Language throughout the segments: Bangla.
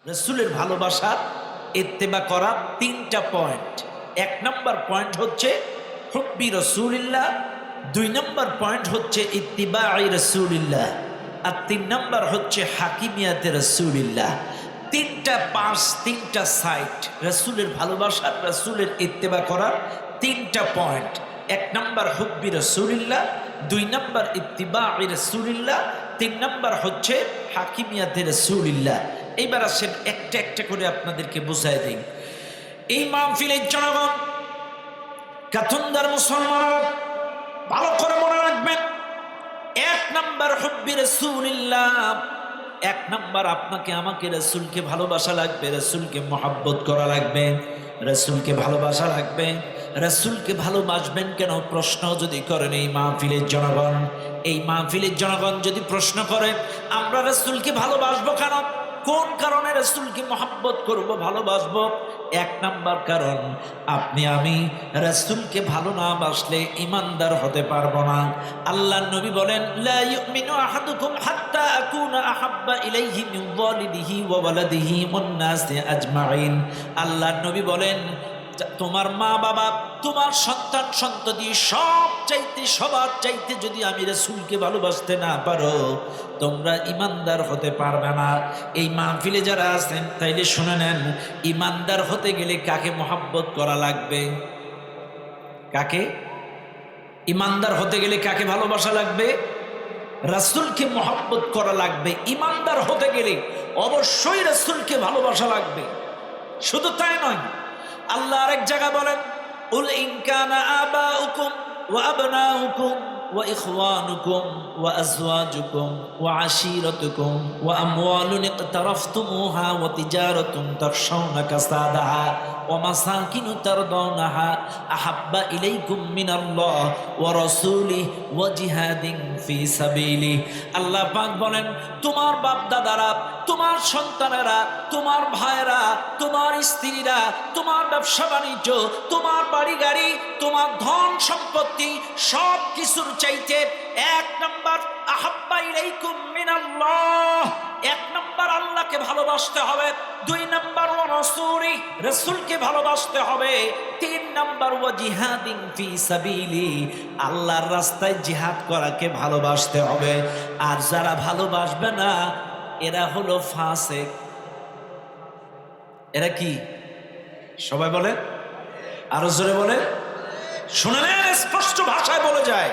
রাসূলের ভালোবাসার ইত্তেবা করা তিনটা পয়েন্ট। এক নম্বর পয়েন্ট হচ্ছে হুব্বি রাসূলিল্লাহ, দুই নম্বর পয়েন্ট হচ্ছে ইত্তিবাই রাসূলিল্লাহ, আর তিন নম্বর হচ্ছে হাকিমিয়াতে রাসূলিল্লাহ। তিনটা সাইট রাসূলের ভালোবাসার, রাসূলের ইত্তেবা করার তিনটা পয়েন্ট। এক নম্বর হুব্বি রাসূলিল্লাহ, দুই নম্বর ইত্তিবাই রাসূলিল্লাহ, তিন নম্বর হচ্ছে হাকিমিয়াতে রাসূলিল্লাহ। এইবার আসেন একটা একটা করে আপনাদেরকে বুঝাই দিই। এই মাহফিলের জনগণ, কাতুন্দার মুসলমান, ভালো করে মনে রাখবেন, এক নম্বর হুব্বি রাসূলিল্লাহ। এক নম্বর আপনাকে আমাকে রাসূলকে ভালোবাসা লাগবে, রাসূলকে মহব্বত করা লাগবে, রাসূলকে ভালোবাসা লাগবে। রাসূলকে ভালোবাসবেন কেন প্রশ্ন যদি করেন এই মাহফিলের জনগণ, এই মাহফিলের জনগণ যদি প্রশ্ন করে আমরা রাসূলকে ভালোবাসবো কেন, কোন কারণে রাসূলকে মহব্বত করব, ভালোবাসবো? এক নাম্বার কারণ, আপনি আমি রাসূলকে ভালো না বাসলে ঈমানদার হতে পারবো না। আল্লাহর নবী বলেন, লা ইউমিনু আহাদুকুম হাত্তা আকুনা আহাব্বা ইলাইহি মিন ওয়ালিদিহি ওয়া ওয়ালাদিহি ওয়ান নাসি আজমাইন। আল্লাহর নবী বলেন, তোমার মা বাবা, তোমার সন্তান সন্ততি সবার চাইতে যদি আমি রাসূলকে ভালোবাসতে না পারো, তোমরা ঈমানদার হতে পারবে না। এই মাহফিলে যারা আছেন তাইলে শুনে নেন, ঈমানদার হতে গেলে কাকে মহব্বত করা লাগবে? কাকে? ঈমানদার হতে গেলে কাকে ভালোবাসা লাগবে? রাসূলকে মহব্বত করা লাগবে। ঈমানদার হতে গেলে অবশ্যই রাসূলকে ভালোবাসা লাগবে। শুধু তাই নয়, আল্লাহ আরেক জায়গা বলেন, উল ইন কানা আবাউকুম ওয়া আবনাউকুম ওয়া ইখওয়ানুকুম ওয়া আজওয়াজুকুম ওয়া আশীরাতুকুম ওয়া আমওয়ালুন ইকতারাফতুমুহা ওয়া তিজারাতুন তাখশাউনা কাসাদাহা ওয়া মাসাকিনু তারদাউনাহা আহাব্বা ইলাইকুম মিনাল্লাহ ওয়া রাসূলিহি ওয়া জিহাদিন ফি সাবিলিহি। আল্লাহ পাক বলেন, তোমার বাপ দাদারা, তোমার সন্তানেরা, তোমার ভাইরা, তোমার স্ত্রীরা, তোমার ব্যবসা বাণিজ্য, তোমার বাড়ি গাড়ি, তোমার ধন সম্পত্তি, সব কিছুর চাইতে এক নম্বর আহাব্বা ইলাইকুম মিনাল্লাহ, এক নম্বর আল্লাহকে ভালোবাসতে হবে। দুই নম্বর ওয়া রাসূলি, রাসূলকে ভালোবাসতে হবে। তিন নম্বর ওয়া জিহাদিন ফি সাবিলি, আল্লাহর রাস্তায় জিহাদ করাকে ভালোবাসতে হবে। আর যারা ভালোবাসবে না এরা হলো ফাসিক। এরা কি? সবাই বলে, আরো জোরে বলে, শুনে নেন, স্পষ্ট ভাষায় বলে যায়।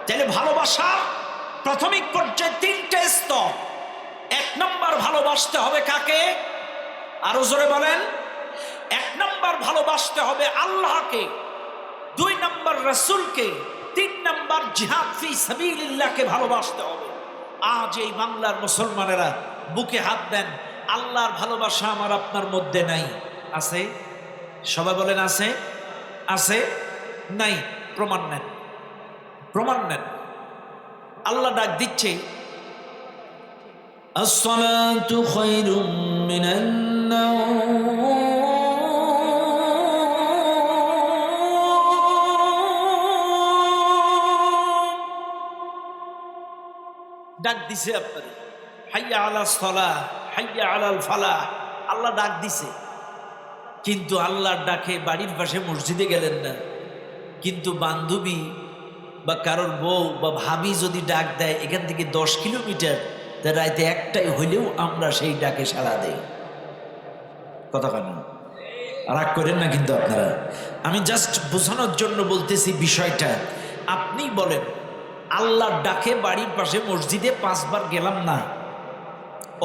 তাহলে ভালোবাসা প্রাথমিক পর্যায়ে তিনটে স্তর। এক নম্বর ভালোবাসতে হবে কাকে? আরো জোরে বলেন। এক নম্বর ভালোবাসতে হবে আল্লাহকে, দুই নম্বর রাসূলকে, তিন নম্বর জিহাদ ফি সাবিলিল্লাহকে ভালোবাসতে হবে। আজ এই বাংলার মুসলমানেরা বুকে হাত দেন, আল্লাহর ভালোবাসা আমার আপনার মধ্যে নাই। আছে? সবাই বলেন আছে? আছে? নাই? প্রমাণ নেন, প্রমাণ নেন। আল্লাহ ডাক দিচ্ছে, আসসালাতু খায়রুম মিনান নাওম, ডাক দিছে আপনাদের, হাইয়া আলাস সালাহ, হাইয়া আলাল ফালাহ, আল্লাহ ডাক দিছে। কিন্তু আল্লাহর ডাকে বাড়ির পাশে মসজিদে গেলেন না। কিন্তু বান্ধবী বা কারোর বউ বা ভাবি যদি ডাক দেয় এখান থেকে 10 কিলোমিটার, তা রাইতে একটাই হইলেও আমরা সেই ডাকে সাড়া দেই। কথা কেন? রাগ করেন না কিন্তু আপনারা, আমি জাস্ট বোঝানোর জন্য বলতেছি বিষয়টা। আপনি বলেন, আল্লাহর ডাকে বাড়ির পাশে মসজিদে 5 বার গেলাম না,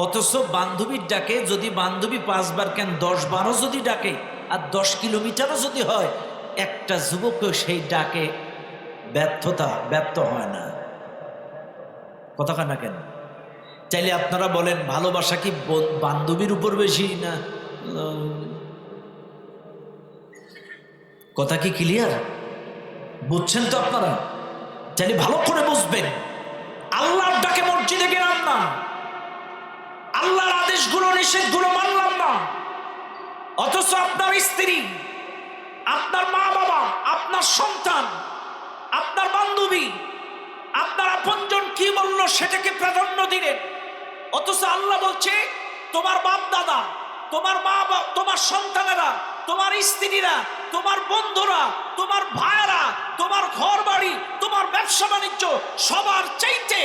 অথচ বান্ধবীর ডাকে যদি বান্ধবী 5 বার কেন 10 বারও যদি ডাকে আর 10 কিলোমিটারও যদি হয়, একটা যুবক সেই ডাকে ব্যর্থ হয় না। কথা কেন? কেন? চাইলে আপনারা বলেন, ভালোবাসা কি বান্ধবীর উপর বেশি না? কথা কি ক্লিয়ার? বুঝছেন তো আপনারা? চাইলে ভালো করে বুঝবেন। আল্লাহর ডাকে মসজিদে গেলাম না, আল্লাহর আদেশগুলো নিষেধগুলো মানলাম না, অথচ আপনার স্ত্রী, আপনার মা বাবা, আপনার সন্তান, আপনার বান্ধবী, আপনার আপনজন কি বললো সেটাকে প্রাধান্য দিলেন। অথচ আল্লাহ বলছে তোমার বাপ দাদা, তোমার মা বাবা, তোমার সন্তানেরা, তোমার স্ত্রীরা, তোমার বন্ধুরা, তোমার ভাইয়েরা, তোমার ঘর বাড়ি, তোমার ব্যবসা বাণিজ্য, সবার চাইতে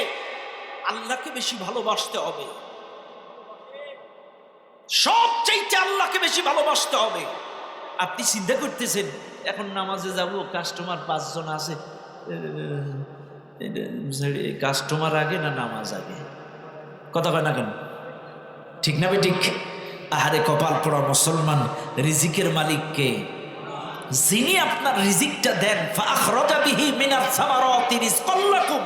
আল্লাহকে বেশি ভালোবাসতে হবে। সব চাইতে আল্লাহকে বেশি ভালোবাসতে হবে। আপনি চিন্তা করতেছেন এখন নামাজে যাব, কাস্টমার 5 জন আছে, কাস্টমার আগে না নামাজ আগে? কথা কয় না কেন? ঠিক না বে ঠিক? আহারে কপাল পোড়া মুসলমান, রিজিকের মালিক কে? যিনি আপনার রিজিকটা দেন। ফাখরাজা বিহি মিনাস সামারাতি রিজকাল লাকুম,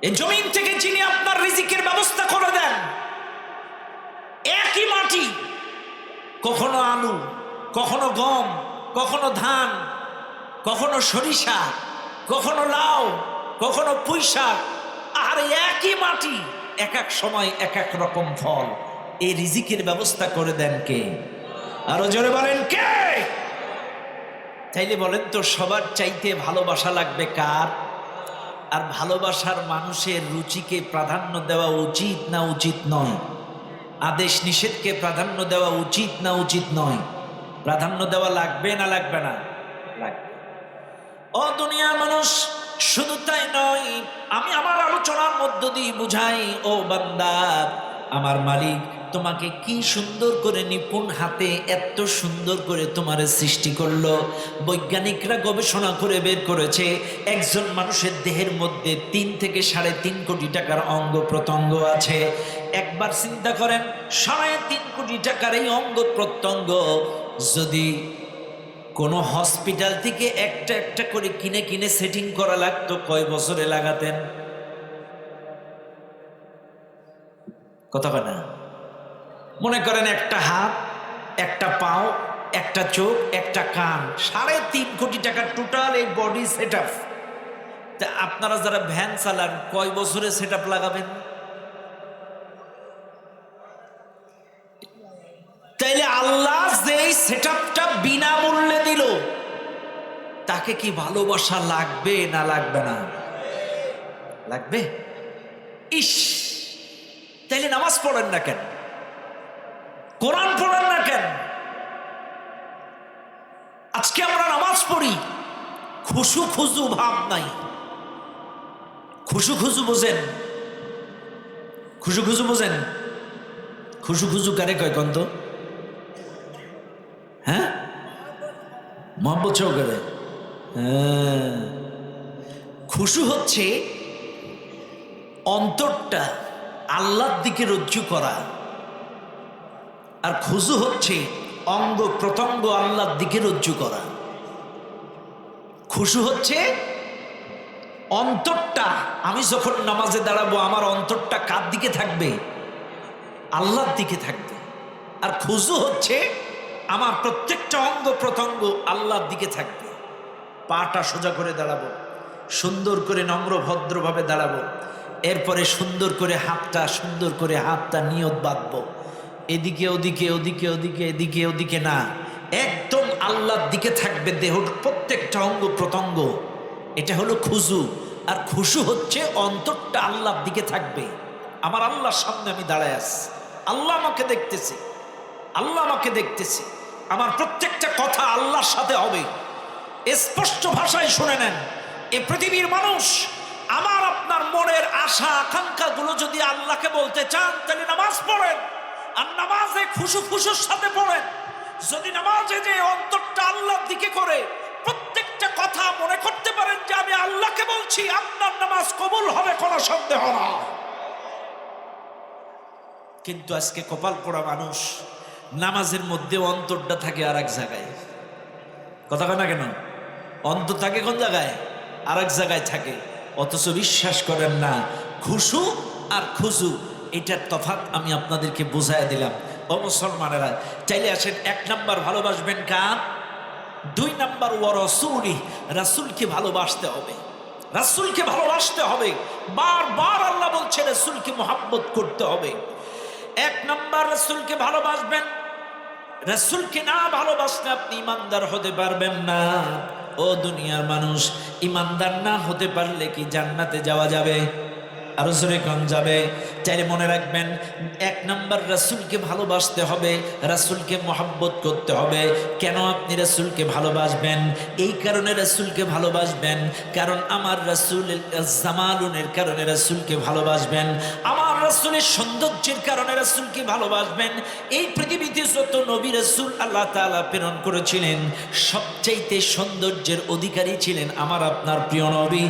এই জমিন থেকে যিনি আপনার রিজিকের ব্যবস্থা করে দেন। একই মাটি, কখনো আলু, কখনো গম, কখনো ধান, কখনো সরিষা, কখনো লাউ, কখনো পুঁইশাক, আর একই মাটি, এক এক সময় এক এক রকম ফল। এই রিজিকের ব্যবস্থা করে দেন কে? আরো জোরে বলেন কে? চাইলে বলেন তো, সবার চাইতে ভালোবাসা লাগবে কার? আর ভালোবাসার মানুষের রুচিকে প্রাধান্য দেওয়া উচিত না উচিত নয়? আদেশ নিষেধকে প্রাধান্য দেওয়া উচিত না উচিত নয়? প্রাধান্য দেওয়া লাগবে না লাগবে না? লাগবে। ও দুনিয়ার মানুষ, শুধু তাই নয়, আমি আমার আলোচনার মধ্য দিয়ে বুঝাই, ও বান্দা, আমার মালিক তোমাকে কি সুন্দর করে নিপুণ হাতে এত সুন্দর করে তোমার সৃষ্টি করলো। বৈজ্ঞানিকরা গবেষণা করে বের করেছে, একজন মানুষের দেহের মধ্যে 3 থেকে 3.5 কোটি টাকার অঙ্গ প্রত্যঙ্গ আছে। একবার চিন্তা করেন, 3.5 কোটি টাকার এই অঙ্গ প্রত্যঙ্গ যদি কোনো হসপিটাল থেকে একটা একটা করে কিনে কিনে সেটিং করা লাগতো, কয় বছরে লাগাতেন? কথা বলে না? মনে করেন একটা হাত, একটা পাও, একটা চোখ, একটা কান, 3.5 কোটি টাকার টোটাল এই বডি সেট আপ। তা আপনারা যারা ভ্যান চালান, কয় বছরে সেট আপ লাগাবেন? তাইলে আল্লাহ যেই সেট আপটা বিনামূল্যে দিল, তাকে কি ভালোবাসা লাগবে না লাগবে না? লাগবে। ইস, তাইলে নামাজ পড়েন না কেন? কোরআন পড়েন না কেন? আজকে আমরা নামাজ পড়ি, খুশু খুজু ভাব নাই। খুশু খুজু বোঝেন? খুশু খুজু বোঝেন? খুশু খুজু কারে কয় কোন তো? হ্যাঁ, মোহাম্মদ চৌকারে। হ্যাঁ, খুশু হচ্ছে অন্তরটা আল্লাহর দিকে রজ্জু করা, আর খুজু হচ্ছে অঙ্গ প্রত্যঙ্গ আল্লাহর দিকে রজ্জু করা। খুশু হচ্ছে অন্তরটা, আমি যখন নামাজে দাঁড়াবো আমার অন্তরটা কার দিকে থাকবে? আল্লাহর দিকে থাকবে। আর খুজু হচ্ছে আমার প্রত্যেকটা অঙ্গ প্রত্যঙ্গ আল্লাহর দিকে থাকবে। পাটা সোজা করে দাঁড়াবো, সুন্দর করে নম্র ভদ্রভাবে দাঁড়াবো, এরপরে সুন্দর করে হাতটা নিয়ত বাঁধবো, এদিকে ওদিকে ওদিকে ওদিকে এদিকে ওদিকে না, একদম আল্লাহর দিকে থাকবে দেহর প্রত্যেকটা অঙ্গ প্রত্যঙ্গ। এটা হলো খুজু। আর খুশু হচ্ছে অন্তরটা আল্লাহর দিকে থাকবে। আমার আল্লাহর সামনে আমি দাঁড়ায় আছি, আল্লাহ আমাকে দেখতেছে, আল্লাহ আমাকে দেখতেছে, আমার প্রত্যেকটা কথা আল্লাহর সাথে হবে। স্পষ্ট ভাষায় শুনে নেন, এ পৃথিবীর মানুষ আমার আপনার মনের আশা আকাঙ্ক্ষাগুলো যদি আল্লাহকে বলতে চান, তাহলে নামাজ পড়েন, আর নামাজে খুশু খুশুর সাথে পড়েন। যদি নামাজে যে অন্তরটা আল্লাহর দিকে করে প্রত্যেকটা কথা মনে করতে পারেন যে আমি আল্লাহকে বলছি, আপনার নামাজ কবুল হবে, কোনো সন্দেহ না। কিন্তু আজকে কপাল পোড়া মানুষ, নামাজের মধ্যে অন্তরটা থাকে আর এক জায়গায়। কথা কয় না কেন? অন্তর থাকে কোন জায়গায়? আর এক জায়গায় থাকে। অথচ বিশ্বাস করেন না, খুশু আর খুজু এটার তফাৎ আমি আপনাদেরকে বুঝাইয়া দিলাম। ও মুসলমানেরা, চাইলে আসেন, 1 নাম্বার ভালোবাসবেন কার? 2 নাম্বার ওয়া রাসূলি, রাসূলকে ভালোবাসতে হবে। রাসূলকে ভালোবাসতে হবে, বারবার আল্লাহ বলছে রাসূলকে মহব্বত করতে হবে। 1 নাম্বার রাসূলকে ভালোবাসবেন। রাসূলকে না ভালোবাসলে আপনি ইমানদার হতে পারবেন না। ও দুনিয়ার মানুষ, ইমানদার না হতে পারলে কি জান্নাতে যাওয়া যাবে? আরো জোরে কোন যাবে? চাইলে মনে রাখবেন, 1 নাম্বার রাসূলকে ভালোবাসতে হবে, রাসূলকে মহব্বত করতে হবে। কেন আপনি রাসূলকে ভালোবাসবেন? এই কারণে রাসূলকে ভালোবাসবেন কারণ আমার রাসূলের জামালুনের কারণে রাসূলকে ভালোবাসবেন, আমার রাসূলের সৌন্দর্যের কারণে রাসূলকে ভালোবাসবেন। এই পৃথিবীতে যত নবী রাসূল আল্লাহ তাআলা প্রেরণ করেছিলেন, সবচাইতে সৌন্দর্যের অধিকারী ছিলেন আমার আপনার প্রিয় নবী।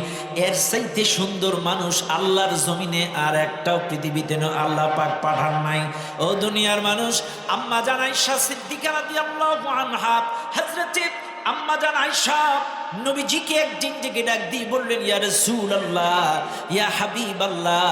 এর চাইতে সুন্দর মানুষ আল্লাহর জমিনে আর একটাও পৃথিবীতে আল্লাহ পাক পাঠান নাই। ও দুনিয়ার মানুষ, আম্মা জান আয়েশা সিদ্দিকা রাদিয়াল্লাহু আনহা, হযরতে আম্মা জান আয়েশা নবীজিকে একদিন ডেকে ডাক দিয়ে বললেন, ইয়া রাসূলুল্লাহ, ইয়া হাবিবাল্লাহ,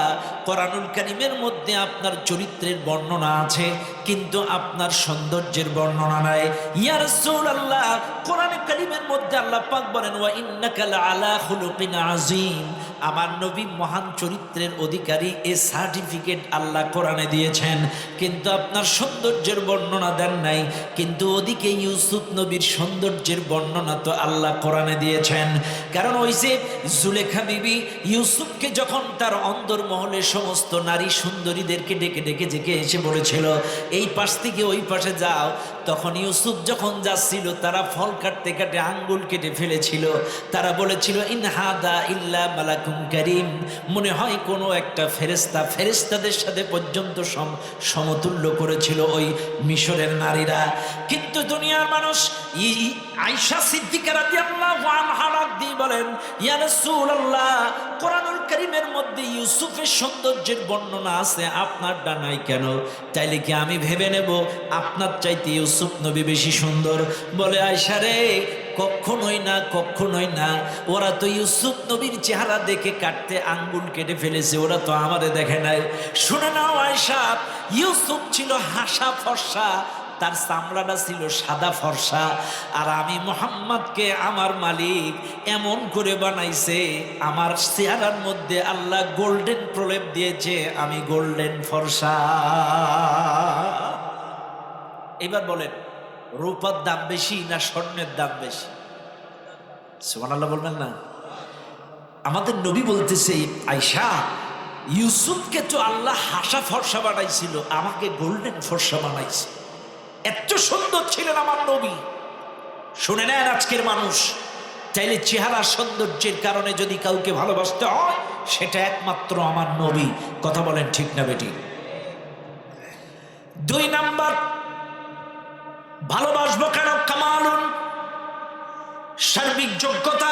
কোরআনুল কারীমের মধ্যে আপনার চরিত্রের বর্ণনা আছে কিন্তু আপনার সৌন্দর্যের বর্ণনা নাই। ইয়া রাসূলুল্লাহ, কোরআনুল কারীমের মধ্যে আল্লাহ পাক বলেন, ওয়া ইন্নাকা লাআলা খুলুকিন আযীম, আমার নবী মহান চরিত্রের অধিকারী। এ সার্টিফিকেট আল্লাহ কোরআনে দিয়েছেন কিন্তু আপনার সৌন্দর্যের বর্ণনা দেন নাই। কিন্তু ওদিকে ইউসুফ নবীর সৌন্দর্যের বর্ণনা তো আল্লাহ কোরআনে দিয়েছেন। কারণ ওই যে জুলেখা বিবি ইউসুফকে যখন তার অন্দরমহলে সমস্ত নারী সুন্দরীদেরকে ডেকে ডেকে ডেকে এসে বলেছিল, এই পাশ থেকে ওই পাশে যাও, তখন ইউসুফ যখন যাচ্ছিল তারা ফল কাটতে কাটে আঙ্গুল কেটে ফেলেছিল। তারা বলেছিল, ইন হাদা ইল্লা মালাকুম কারীম, মনে হয় কোনো একটা ফেরেশতা, ফেরেশতাদের সাথে পর্যন্ত সমতুল্য করেছিল ওই মিশরের নারীরা। কিন্তু দুনিয়ার মানুষ আয়েশা সিদ্দিকা রাদিয়াল্লাহু আনহা বলেন, ইয়া রাসূলুল্লাহ, কোরআনুল কারীমের মধ্যে ইউসুফের সৌন্দর্যের বর্ণনা আছে, আপনার ডানাই কেন? তাইলে কি আমি ভেবে নেব আপনার চাইতে ইউসুফ নবী বেশি সুন্দর? বলে, আয়েশা রে, কখনোই না, কখনোই না। ওরা তো ইউসুফ নবীর চেহারা দেখে কাটতে আঙ্গুল কেটে ফেলেছে, ওরা তো আমাদের দেখে নাই। শুনে নাও আয়েশা, ইউসুফ ছিল হাসা ফর্সা, তার চামড়াটা ছিল সাদা ফর্সা, আর আমি মুহাম্মদকে আমার মালিক এমন করে বানাইছে, আমার চেহারার মধ্যে আল্লাহ গোল্ডেন প্রলেপ দিয়েছে, আমি গোল্ডেন ফর্সা। এবার বলেন, রূপার দাম বেশি না স্বর্ণের দাম বেশি? সুবহানাল্লাহ বলবেন না? আমাদের নবী বলতেছে, আয়েশা, ইউসুফকে তো আল্লাহ হাসা ফর্সা বানাইছিল, আমাকে গোল্ডেন ফর্সা বানাইছে। এত সুন্দর ছিলেন আমার নবী। শুনে নেন আজকের মানুষ, চাইলে চেহারা সৌন্দর্যের কারণে যদি কাউকে ভালোবাসতে হয়, সেটা একমাত্র আমার নবী। কথা বলেন ঠিক না বেটি? 2 নাম্বার, ভালোবাসবো কেন? কামালুন, সার্বিক যোগ্যতা,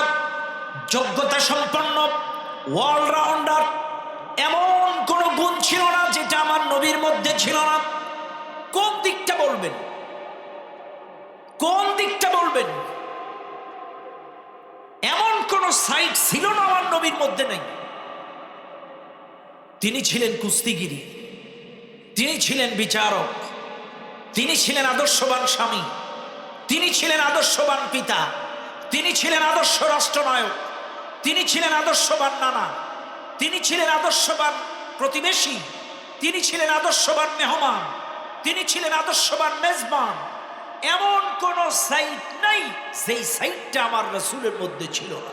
যোগ্যতা সম্পন্ন, অলরাউন্ডার। এমন কোন গুণ ছিল না যেটা আমার নবীর মধ্যে ছিল না। কোন দিকটা বলবেন? কোন দিকটা বলবেন? এমন কোন সাইড ছিল না আমার নবীর মধ্যে নেই। তিনি ছিলেন কুস্তিগিরি, তিনি ছিলেন বিচারক, তিনি ছিলেন আদর্শবান স্বামী, তিনি ছিলেন আদর্শবান পিতা, তিনি ছিলেন আদর্শ রাষ্ট্রনায়ক, তিনি ছিলেন আদর্শবান নানা, তিনি ছিলেন আদর্শবান প্রতিবেশী, তিনি ছিলেন আদর্শবান মেহমান, তিনি ছিলেন আদর্শবান মেজবান। এমন কোন সাইড নাই যেই সাইডটা আমার রাসূলের মধ্যে ছিল না।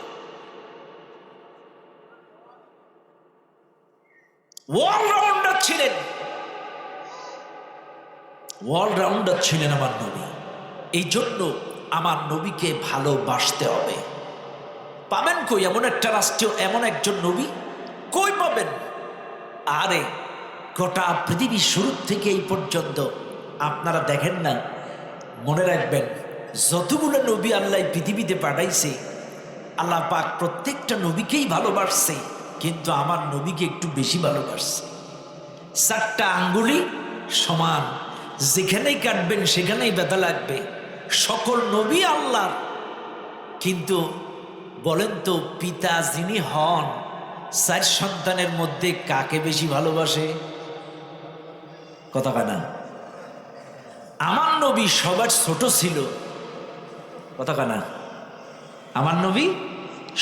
অলরাউন্ডার ছিলেন, অলরাউন্ডার ছিলেন আমার নবী। এই জন্য আমার নবীকে ভালোবাসতে হবে। পাবেন কই এমন একটা রাষ্ট্রীয়, এমন একজন নবী? কই পাবেন? আরে গোটা পৃথিবীর শুরু থেকে এই পর্যন্ত আপনারা দেখেন না? মনে রাখবেন, যতগুলো নবী আল্লাহ পৃথিবীতে পাঠাইছে, আল্লাহ পাক প্রত্যেকটা নবীকেই ভালোবাসছে, কিন্তু আমার নবীকে একটু বেশি ভালোবাসছে। 4টা আঙ্গুলি সমান, যেখানেই কাটবেন সেখানেই ব্যথা লাগবে। সকল নবী আল্লাহর, কিন্তু বলেন তো, পিতা যিনি হন, 4 সন্তানের মধ্যে কাকে বেশি ভালোবাসে? কথা কয় না? আমার নবী সবার ছোট ছিল। কথা কয় না? আমার নবী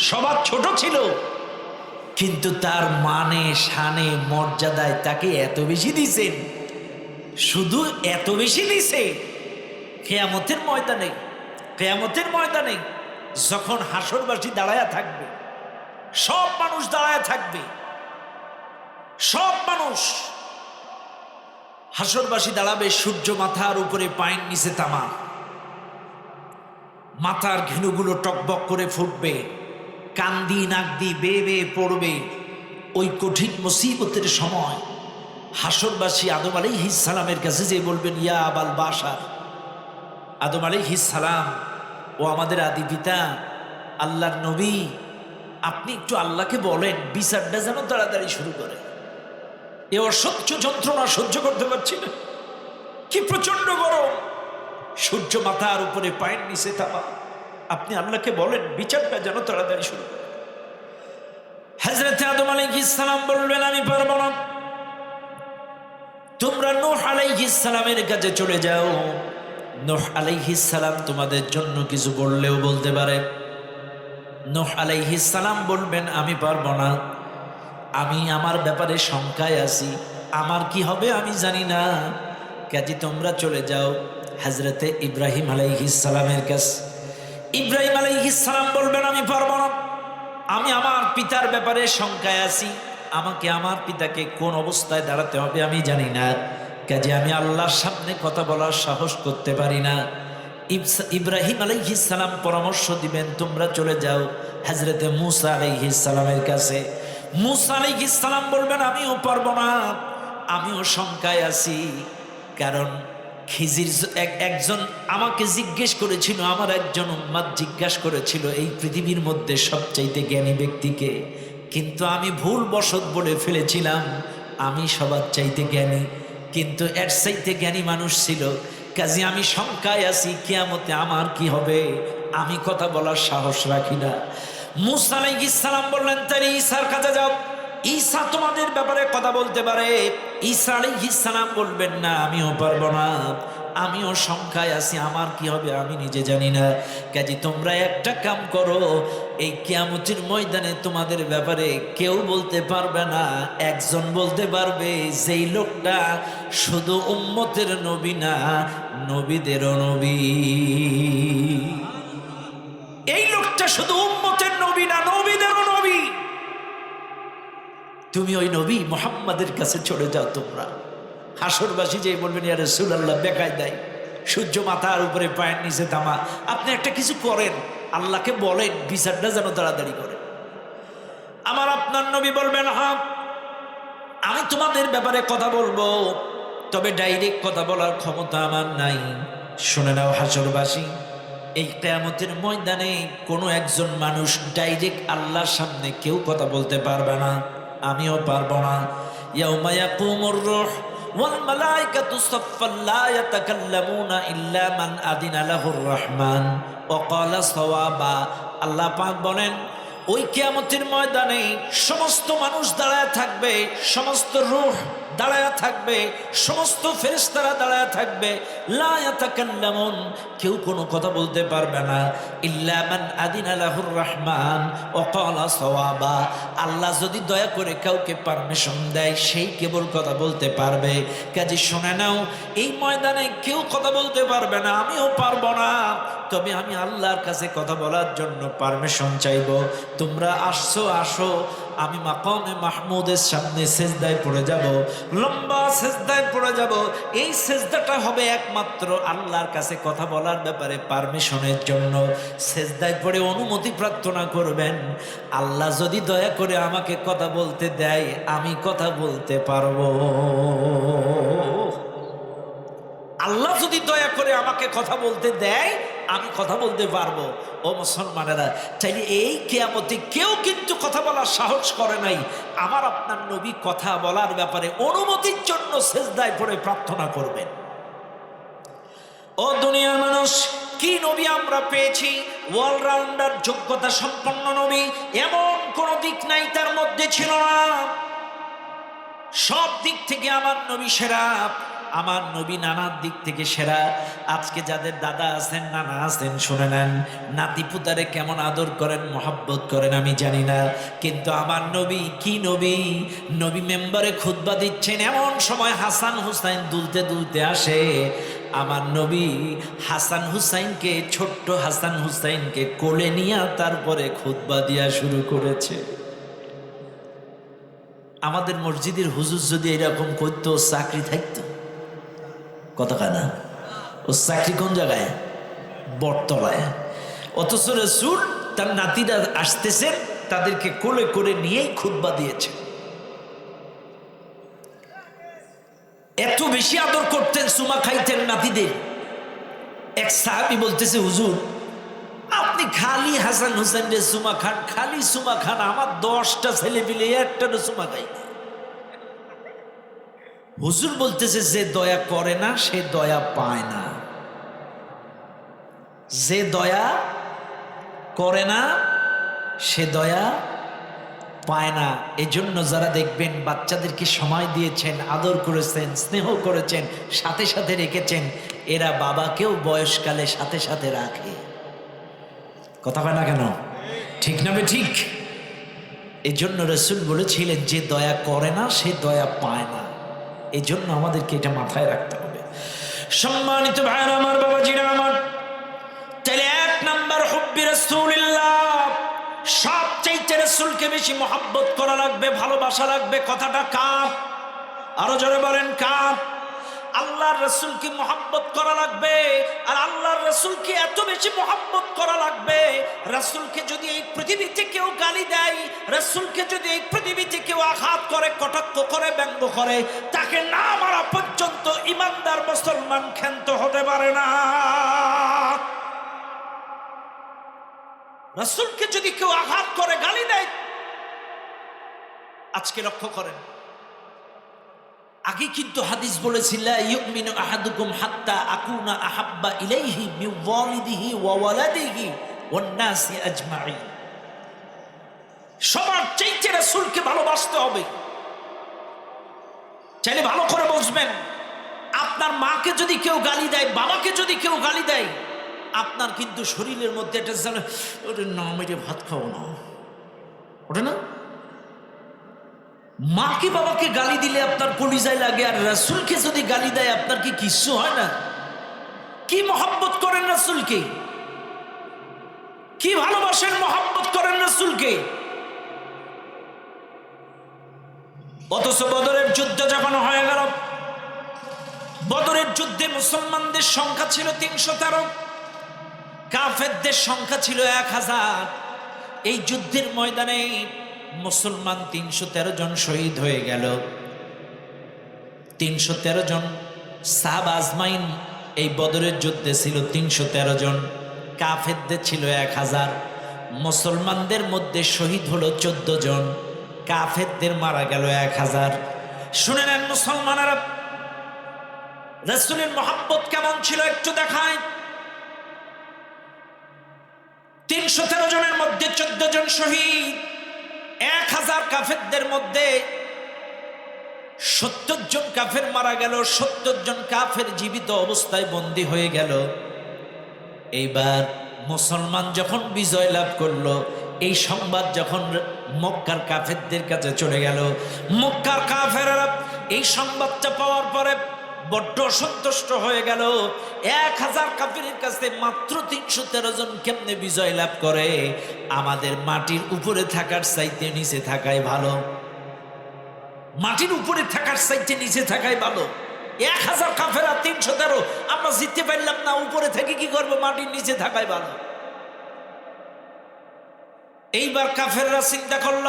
সবার ছোট ছিল, কিন্তু তার মানে শানে মর্যাদায় তাকে এত বেশি দিয়েছেন। শুধু এত বেশি দিছে, কিয়ামতের ময়দানে, কিয়ামতের ময়দানে যখন হাসরবাসী দাঁড়ায়া থাকবে, সব মানুষ দাঁড়ায় থাকবে, সব মানুষ হাসরবাসী দাঁড়াবে, সূর্য মাথার উপরে, পায়ের নিচে তামা, মাথার ঘেনুগুলো টকবক করে ফুটবে, কান দিয়ে নাক দিয়ে বেয়ে বেয়ে পড়বে। ওই কঠিন মুসিবতের সময় হাসরবাসী আদম আলাইহিস সালামের কাছে যে বলবেন, ইয়া আবাল বাশার, আদম আলাইহিস সালাম, ও আমাদের আদি পিতা, আল্লাহর নবী, আপনি একটু আল্লাহকে বলেন বিচারটা যেন তাড়াতাড়ি শুরু করে। এ অসহ্য যন্ত্রণা সহ্য করতে পারছি না, কি প্রচন্ড গরম, সূর্য মাথার উপরে, পায়ের নিচে তামা, আপনি আল্লাহকে বলেন বিচারটা যেন তাড়াতাড়ি শুরু করে। হযরত আদম আলাইহিস সালাম বলবেন, আমি পারবো না, তোমরা নূহ আলাইহিস সালামের কাছে চলে যাও। নূহ আলাইহিস সালাম তোমাদের জন্য কিছু বললেও বলতে পারে। নূহ আলাইহিস সালাম বলবেন, আমি পারবো না, আমি আমার ব্যাপারে শঙ্কায় আছি, আমার কি হবে আমি জানি না, কাজে তোমরা চলে যাও হযরতে ইব্রাহিম আলাইহিস সালামের কাছে। ইব্রাহিম আলাইহিস সালাম বলবেন, আমি পারবো না, আমি আমার পিতার ব্যাপারে শঙ্কায় আছি, আমাকে আমার পিতাকে কোন অবস্থায় দাঁড়াতে হবে আমি জানি না, কাজে আমি আল্লাহর সামনে কথা বলার সাহস করতে পারি না। ইব্রাহিম আলাইহিস সালাম পরামর্শ দিবেন, তোমরা চলে যাও হযরতে মূসা আলাইহিস সালামের কাছে। মূসা আলাইহিস সালাম বলবেন, আমিও পারবো না, আমিও শঙ্কায় আছি, কারণ খিজির একজন আমাকে জিজ্ঞেস করেছিল, আমার একজন উম্মাত জিজ্ঞাসা করেছিল এই পৃথিবীর মধ্যে সবচাইতে জ্ঞানী ব্যক্তিকে, কিন্তু আমি ভুলবশত বলে ফেলেছিলাম আমি সবার চাইতে জ্ঞানী, কিন্তু এর চাইতে জ্ঞানী মানুষ ছিল, কাজে আমি শঙ্কায় আছি কিয়ামতে আমার কি হবে, আমি কথা বলার সাহস রাখি না। মূসা আলাইহিস সালাম বললেন, তাই ঈসার কাছে যাও, ঈসা তোমাদের ব্যাপারে কথা বলতে পারে। ঈসা আলাইহিস সালাম বলবেন, না, আমিও পারবো না, আমিও শঙ্কায় আছি, আমার কি হবে আমি নিজে জানি না, কাজে তোমরা একটা কাম করো, এই কিয়ামতের ময়দানে তোমাদের ব্যাপারে কেউ বলতে পারবে না, একজন বলতে পারবে, যেই লোকটা শুধু উম্মতের নবী না, নবীদেরও নবী। এই লোকটা শুধু উম্মতের নবী না, নবীদেরও নবী। তুমি ওই নবী মুহাম্মাদের কাছে চলে যাও। তোমরা হাসরবাসী যে বলবেন, ইয়া রাসূলুল্লাহ, বেকায় দেয়, সূর্য মাথার উপরে, পায়ের নিচে তামা, আপনি একটা কিছু করেন, আল্লাহকে বলেন বিচারটা যেন তাড়াতাড়ি করে। আমার আপনার নবী বলবেন, হ্যাঁ, আমি তোমাদের ব্যাপারে কথা বলবো, তবে ডাইরেক্ট কথা বলার ক্ষমতা আমার নাই। শুনে নাও হাসরবাসী, এই কিয়ামতের ময়দানে কোনো একজন মানুষ ডাইরেক্ট আল্লাহর সামনে কেউ কথা বলতে পারবে না, আমিও পারবো না। ইয়াউমা ইয়াকুমুর রূহ ওয়াল মালাইকাতু সাফফান লা ইয়াতাকাল্লামুনা ইল্লা মান আদিনা লাহুর রহমান ওয়া ক্বালা সাওয়াবা। আল্লাহ পাক বলেন, ওই কিয়ামতের ময়দানে সমস্ত মানুষ দাঁড়ায় থাকবে, সমস্ত রূহ দাঁড়ায় থাকবে, সমস্ত ফেরেশতারা দাঁড়ায় থাকবে, লা ইয়াতাকাল্লামুন, কেউ কোনো কথা বলতে পারবে না, ইল্লা মান আদিনা লাহুর রহমান ওয়া ক্বালা সাওয়াবা। আল্লাহ যদি দয়া করে কাউকে পারমিশন দেয়, সেই কেবল কথা বলতে পারবে। কাজে শুনে নাও, এই ময়দানে কেউ কথা বলতে পারবে না, আমিও পারবো না, তবে আমি আল্লাহর কাছে কথা বলার জন্য পারমিশন চাইব। তোমরা আসছো, আসো, আমি মাকামে মাহমুদের সামনে সেজদায় পড়ে যাব, লম্বা সেজদায় পড়ে যাব। এই সেজদাটা হবে একমাত্র আল্লাহর কাছে কথা বলার ব্যাপারে পারমিশনের জন্য। সেজদায় পড়ে অনুমতি প্রার্থনা করবেন, আল্লাহ যদি দয়া করে আমাকে কথা বলতে দেয়, আমি কথা বলতে পারবো। আল্লাহ যদি দয়া করে আমাকে কথা বলতে দেয়, আমি কথা বলতে পারবো। ও মুসলমানেরা, চাইলে এই কিয়ামতে কেউ কিন্তু কথা বলার সাহস করে নাই। আমার আপনার নবী কথা বলার ব্যাপারে অনুমতির জন্য সেজদায় পড়ে প্রার্থনা করবেন। ও দুনিয়ার মানুষ, কি নবী আমরা পেয়েছি, অলরাউন্ডার, যোগ্যতা সম্পন্ন নবী, এমন কোনো দিক নাই তার মধ্যে ছিল না। সব দিক থেকে আমার নবী সেরা, আমার নবী নানার দিক থেকে সেরা। আজকে যাদের দাদা আছেন, নানা আছেন, শুনে নেন, নাতি পুতারে কেমন আদর করেন, মহব্বত করেন আমি জানি না, কিন্তু আমার নবী কি নবী, নবী মেম্বারে খুতবা দিচ্ছেন, এমন সময় হাসান হুসাইন দুলতে দুলতে আসে। আমার নবী হাসান হুসাইনকে, ছোট্ট হাসান হুসাইনকে কোলে নিয়ে তারপরে খুতবা দিয়া শুরু করেছে। আমাদের মসজিদের হুজুর যদি এরকম করতো, চাকরি থাকতো কতখানা। ও চাকরি কোন জায়গায়? বটতলায়। অথচ রাসূল তার নাতিরা আসতেছেন, তাদেরকে কোলে করে নিয়েই খুতবা দিয়েছেন। এত বেশি আদর করতেন, সুমা খাইতেন নাতিদের। এক সাহাবী বলতেছে, হুজুর আপনি খালি হাসান হুসেনের সুমা খান, খালি সুমা খান, আমার 10টা ছেলে মিলে একটারও সুমা খাই না। হুজুর বলতেছে, যে দয়া করে না সে দয়া পায় না। যে দয়া করে না সে দয়া পায় না। এজন্য যারা দেখবেন বাচ্চাদেরকে সময় দিয়েছেন, আদর করেছেন, স্নেহ করেছেন, সাথে সাথে রেখেছেন, এরা বাবাকেও বয়সকালে সাথে সাথে রাখে। কথা হয় না কেন? ঠিক না বে ঠিক? এই জন্য রাসূল বলেছিলেন, যে দয়া করে না সে দয়া পায় না। এই জন্য আমাদেরকে এটা মাথায় রাখতে হবে। সম্মানিত ভাইরা আমার, বাবাজিরা আমার, তাহলে 1 নাম্বার হুব্বি রাসূলিল্লাহ, সবচেয়ে রাসূলকে বেশি মহব্বত করা লাগবে, ভালোবাসা লাগবে। কথাটা কার? আরো জোরে বলেন কার? আল্লাহর রাসূলকে মহব্বত করা লাগবে। আর আল্লাহর রাসূলকে এত বেশি মহব্বত করা লাগবে, রাসূলকে যদি এই পৃথিবীতে কেউ গালি দেয়, রাসূলকে যদি এই পৃথিবীতে কেউ আঘাত করে, কটাক্ষ করে, ব্যঙ্গ করে, তাকে না মারা পর্যন্ত ইমানদার মুসলমান ক্ষান্ত হতে পারে না। রাসূলকে যদি কেউ আঘাত করে, গালি দেয়, আজকে লক্ষ্য করেন, আগে কিন্তু হাদিস বলেছিল, ইউমিনু আহাদুকুম হাত্তা আকুনা আহাব্বা ইলাইহি মিন ওয়ালিদিহি ওয়া ওয়ালাদিহি ওয়ান নাসি আজমাইন। সবার চাইতে রাসূলকে ভালোবাসতে হবে। চাইলে ভালো করে বুঝবেন, আপনার মাকে যদি কেউ গালি দেয়, বাবাকে যদি কেউ গালি দেয়, আপনার কিন্তু শরীরের মধ্যে একটা জানে, ওরে না মেরে ভাত খাও না, ওটা না। মাকে বাবাকে গালি দিলে আপনার কলিজায় লাগে, আর রাসূলকে যদি গালি দেয় আপনার কি কিচ্ছু হয় না? কি মহব্বত করেন রাসূলকে, কি ভালোবাসেন, মহব্বত করেন রাসূলকে। অথচ বদরের যুদ্ধ যখন হয়ে গেল, বদরের যুদ্ধে মুসলমানদের সংখ্যা ছিল 313, কাফেরদের সংখ্যা ছিল 1000। এই যুদ্ধের ময়দানে মুসলমান 313 জন শহীদ হয়ে গেল। 313 জন সাহাবা আজমাইন এই বদরের যুদ্ধে ছিল 313 জন, কাফেরদের ছিল 1000। মুসলমানদের মধ্যে শহীদ হলো 14 জন, কাফেরদের মারা গেল 1000। শুনে নেন মুসলমানেরা, রাসূলের মহব্বত কেমন ছিল একটু দেখায়। 313 জনের মধ্যে 14 জন শহীদ, 1000 কাফেরদের মধ্যে 70 জন কাফের মারা গেল, 70 জন কাফের জীবিত অবস্থায় বন্দী হয়ে গেল। এইবার মুসলমান যখন বিজয় লাভ করলো, এই সংবাদ যখন মক্কার কাফেরদের কাছে চলে গেল, মক্কার কাফেররা এই সংবাদটা পাওয়ার পরে বড্ড অসন্তুষ্ট হয়ে গেল। 1000 কাফেরের কাছে মাত্র 313 জন কেমনে বিজয় লাভ করে? আমাদের মাটির উপরে থাকার চাইতে নিচে থাকাই ভালো, মাটির উপরে থাকার চাইতে নিচে থাকাই ভালো। 1000 কাফেরা 313, আমরা জিততে পারলাম না, উপরে থেকে কি করবো? মাটির নিচে থাকাই ভালো। এইবার কাফেররা চিন্তা করল,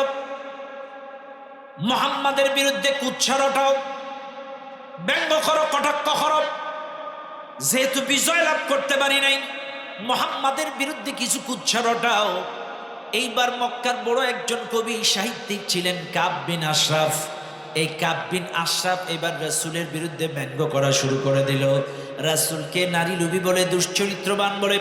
মুহাম্মাদের বিরুদ্ধে কুৎসা রটাও, ব্যঙ্গ করো, কটাক্ষ করো। যেহেতু বিজয় লাভ করতে পারি নাই, মুহাম্মাদের বিরুদ্ধে কিছু কুৎসা রটাও। এইবার মক্কার বড় একজন কবি সাহিত্যিক ছিলেন কাব বিন আশরাফ। এই কাব বিন আশরাফ এবার রাসূলের বিরুদ্ধে ব্যঙ্গ করা শুরু করে দিল। রাসূলকে নারী লোভী বলে, দুশ্চরিত্রবান বলে,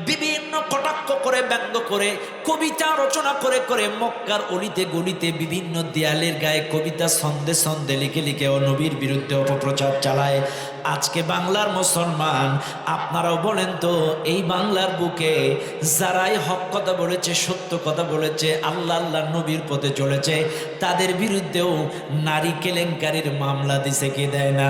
বিভিন্ন কটাক্ষ করে, ব্যঙ্গ করে, কবিতা রচনা করে করে মক্কার অলিতে গলিতে বিভিন্ন দেয়ালের গায়ে কবিতা ছন্দে ছন্দে লিখে লিখে ও নবীর বিরুদ্ধে অপপ্রচার চালায়। আজকে বাংলার মুসলমান, আপনারাও বলেন তো, এই বাংলার বুকে যারাই হক কথা বলেছে, সত্য কথা বলেছে, আল্লাহ আল্লাহ নবীর পথে চলেছে, তাদের বিরুদ্ধেও নারী কেলেঙ্কারির মামলা দিছে কি দেয় না?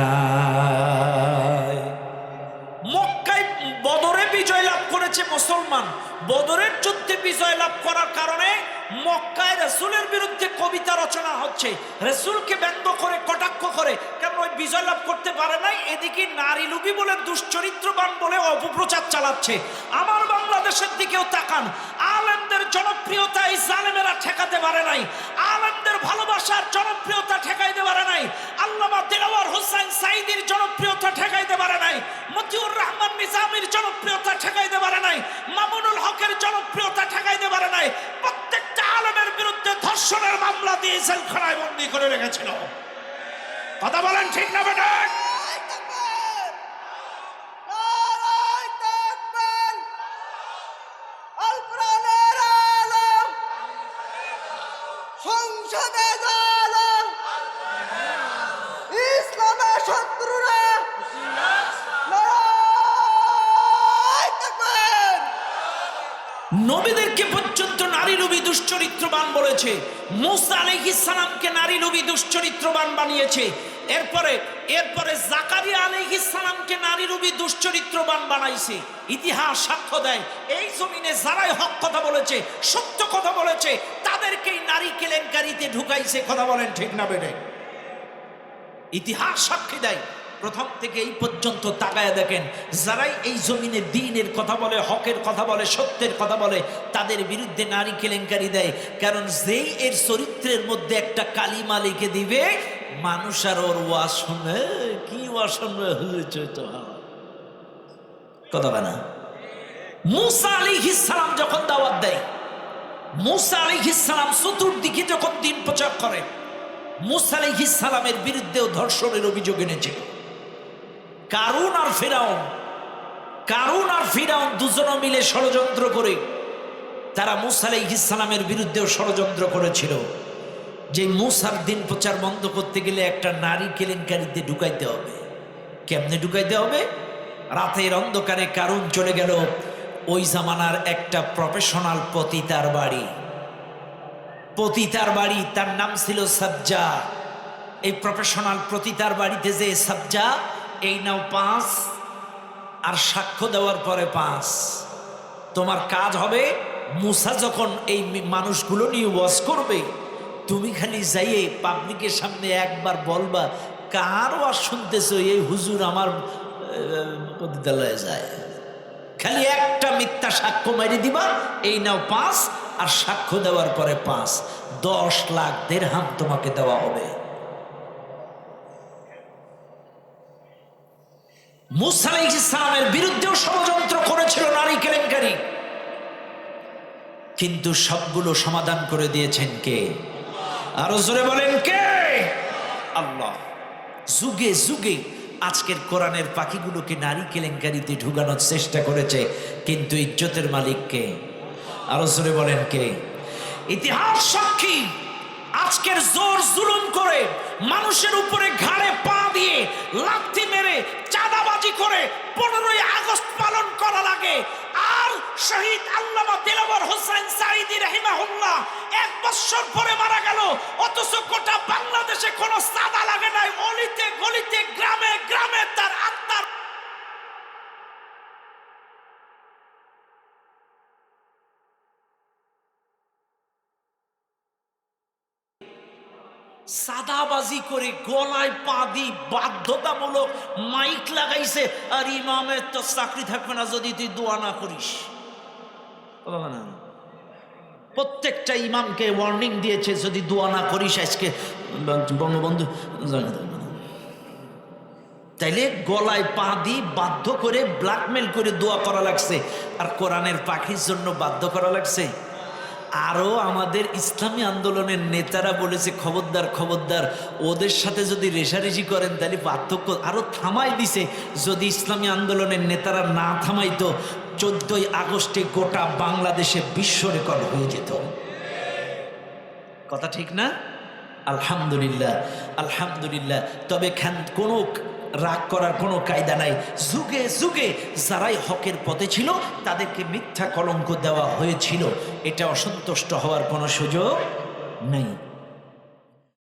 মক্কায় বদরে বিজয় লাভ করেছে মুসলমান। বদরের যুদ্ধে বিজয় লাভ করার কারণে মক্কায় রাসূলের বিরুদ্ধে কবিতা রচনা হচ্ছে, রাসূলকে ব্যঙ্গ করে কটাক্ষ করে, কেন ওই বিজয় লাভ করতে পারে নাই। এদিকে নারী লোভী বলে, দুশ্চরিত্রবান বলে অপপ্রচার চালাচ্ছে। আমার বাংলাদেশের দিকেও তাকান, আলেমদের জনপ্রিয়তা এই জালেমেরা ঠেকাতে পারে নাই, আলেমদের ভালোবাসার জনপ্রিয়তা ঠেকাইতে পারে নাই, আল্লামা দিলওয়ার হোসেন সাঈদীর জনপ্রিয়তা ঠেকাইতে পারে নাই, মতিউর রহমান নিজামীর জনপ্রিয়তা ঠেকাইতে পারে নাই, মামুনুল হকের জনপ্রিয়তা ঠেকাইতে পারে নাই। প্রত্যেকটা আলেমের বিরুদ্ধে ধর্ষণের মামলা দিয়ে জেলখানায় বন্দী করে রেখেছিল। কথা বলেন ঠিক না বেটা? নবীদেরকে পর্যন্ত নারী লোভী দুশ্চরিত্রবান বলেছে, মূসা আলাইহিস সালামকে নারী লোভী দুশ্চরিত্রবান বানিয়েছে। এরপরে জাকারিয়া আলাইহিস সালামকে নারী লোভী দুশ্চরিত্রবান বানাইছে। ইতিহাস সাক্ষ্য দেয়, এই জমিনে যারাই হক কথা বলেছে, সত্য কথা বলেছে, তাদেরকেই নারী কেলেঙ্কারিতে ঢুকাইছে। কথা বলেন ঠিক না বেটে? ইতিহাস সাক্ষী দেয়। প্রথম থেকে এই পর্যন্ত তাকায় দেখেন, যারাই এই জমিনে দ্বীনের কথা বলে, হকের কথা বলে, সত্যের কথা বলে, তাদের বিরুদ্ধে নারী কেলেঙ্কারি দেয়। কারণ যেই এর চরিত্রের মধ্যে একটা কালিমা লিখে দিবে, মানুষ আর ওর ওয়াজ শুনে কি ওয়াজ শুনবে, কথা বলে না। মূসা আলাইহিস সালাম যখন দাওয়াত দেয়, মূসা আলাইহিস সালাম চতুর্দিকে যখন দ্বীন প্রচার করে, মূসা আলাইহিস সালামের বিরুদ্ধেও ধর্ষণের অভিযোগ এনেছিল। কারুন আর ফিরাউন দুজনে মিলে ষড়যন্ত্র করে তারা মূসা আলাইহিস সালামের বিরুদ্ধেও ষড়যন্ত্র করেছিল যে মূসার দিন প্রচার বন্ধ করতে গেলে একটা নারী কেলেঙ্কারিতে ঢুকাইতে হবে। কেমনে ঢুকাইতে হবে? রাতের অন্ধকারে কারুন চলে গেল ওই জামানার একটা প্রফেশনাল পতিতার বাড়ি, তার নাম ছিল সাজ্জা। এই প্রফেশনাল পতিতার বাড়িতে যে সাজ্জা, এই নাও 5 আর সাক্ষ্য দেওয়ার পরে 5। তোমার কাজ হবে, মূসা যখন এই মানুষগুলো নিয়ে ওয়াজ করবে, তুমি খালি যাইয়ে পাবলিকের সামনে একবার বলবা, কার ওয়াজ শুনতেছো? এই হুজুর আমার পতিতালয়ে যায়। খালি একটা মিথ্যা সাক্ষ্য মারি দিবা, এই নাও 5 আর সাক্ষ্য দেওয়ার পরে 5, 10 লাখ দিরহাম তোমাকে দেওয়া হবে। মূসা আলাইহিস সালামের বিরুদ্ধেও ষড়যন্ত্র করেছিল নারী কেলেঙ্কারি, কিন্তু সবগুলো সমাধান করে দিয়েছেন কে? আরো জোরে বলেন কে? আল্লাহ। যুগে যুগে আজকের কোরআনের পাখিগুলোকে নারী কেলেঙ্কারিতে ঢুকানোর চেষ্টা করেছে, কিন্তু ইজ্জতের মালিক কে? আরো জোরে বলেন কে? ইতিহাস সাক্ষী, আজকের জোর জুলুম করে মানুষের উপরে ঘাড়ে পা দিয়ে লাথি মেরে চাঁদাবাজি করে 15ই আগস্ট পালন করা লাগে। আর শহীদ আল্লামা দিলওয়ার হোসেন সাঈদী রাহিমাহুল্লাহ 1 বছর পরে মারা গেল, অথচ গোটা বাংলাদেশে কোনো সাদা লাগে নাই। অলিতে গলিতে গ্রামে গ্রামে তার আত্মার সাদাবাজি করে গলায় পা দি বাধ্যতামূলক মাইক লাগাইছে। আর ইমামের তো চাকরি থাকবে না যদি তুই দোয়া না করিস। প্রত্যেকটা ইমামকে ওয়ার্নিং দিয়েছে, যদি দোয়া না করিস আজকে বঙ্গবন্ধু। তাইলে গলায় পা দি বাধ্য করে ব্ল্যাকমেল করে দোয়া করা লাগছে, আর কোরআনের পাখির জন্য বাধ্য করা লাগছে। আরো আমাদের ইসলামী আন্দোলনের নেতারা বলেছে, খবরদার খবরদার, ওদের সাথে যদি রেষারেষি করেন তাহলে পার্থক্য আরো থামাই দিছে। যদি ইসলামী আন্দোলনের নেতারা না থামাইতো, 14ই আগস্টে গোটা বাংলাদেশে বিশ্ব রেকর্ড হয়ে যেত। কথা ঠিক না? আলহামদুলিল্লাহ, আলহামদুলিল্লাহ। তবে কোনো রাগ করার কোনো কায়দা নাই। যুগে যুগে যারাই হকের পথে ছিল তাদেরকে মিথ্যা কলঙ্ক দেওয়া হয়েছিল, এটা অসন্তুষ্ট হওয়ার কোনো সুযোগ নেই।